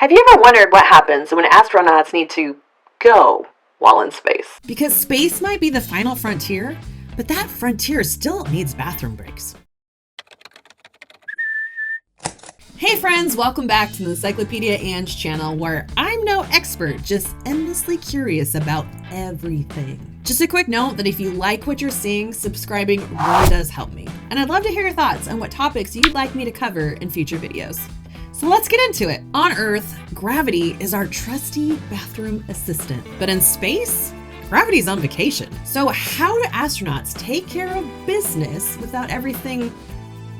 Have you ever wondered what happens when astronauts need to go while in space? Because space might be the final frontier, but that frontier still needs bathroom breaks. Hey friends, welcome back to the Encyclopedia Ange channel, where I'm no expert, just endlessly curious about everything. Just a quick note that if you like what you're seeing, subscribing really does help me. And I'd love to hear your thoughts on what topics you'd like me to cover in future videos. So let's get into it. On Earth, gravity is our trusty bathroom assistant. But in space, gravity's on vacation. So how do astronauts take care of business without everything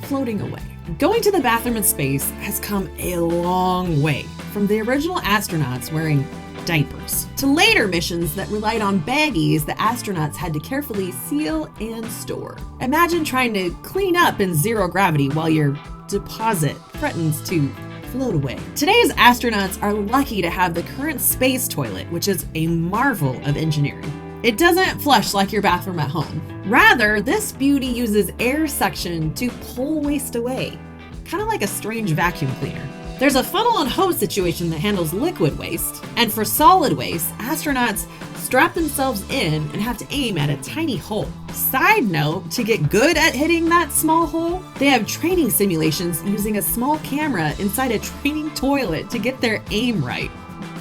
floating away? Going to the bathroom in space has come a long way, from the original astronauts wearing diapers to later missions that relied on baggies that astronauts had to carefully seal and store. Imagine trying to clean up in zero gravity while your deposit threatens to float away. Today's astronauts are lucky to have the current space toilet, which is a marvel of engineering. It doesn't flush like your bathroom at home. Rather, this beauty uses air suction to pull waste away, kind of like a strange vacuum cleaner. There's a funnel and hose situation that handles liquid waste, and for solid waste, astronauts strap themselves in and have to aim at a tiny hole. Side note, to get good at hitting that small hole, they have training simulations using a small camera inside a training toilet to get their aim right.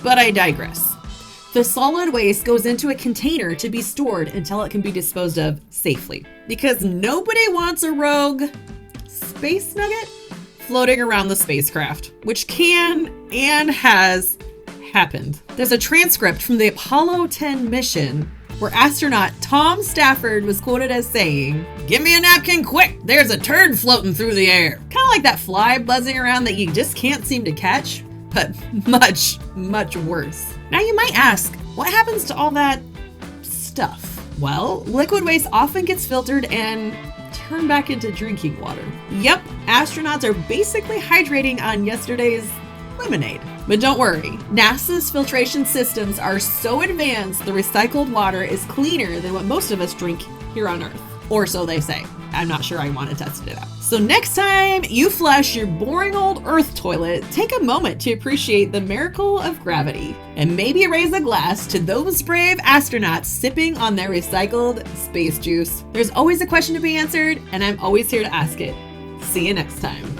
But I digress. The solid waste goes into a container to be stored until it can be disposed of safely, because nobody wants a rogue space nugget floating around the spacecraft, which can and has happened. There's a transcript from the Apollo 10 mission where astronaut Tom Stafford was quoted as saying, "Give me a napkin quick, there's a turd floating through the air." Kind of like that fly buzzing around that you just can't seem to catch, but much, much worse. Now you might ask, what happens to all that stuff? Well, liquid waste often gets filtered and turned back into drinking water. Yep, astronauts are basically hydrating on yesterday's lemonade. But don't worry, NASA's filtration systems are so advanced the recycled water is cleaner than what most of us drink here on Earth. Or so they say. I'm not sure, I want to test it out. So next time you flush your boring old Earth toilet, take a moment to appreciate the miracle of gravity and maybe raise a glass to those brave astronauts sipping on their recycled space juice. There's always a question to be answered, and I'm always here to ask it. See you next time.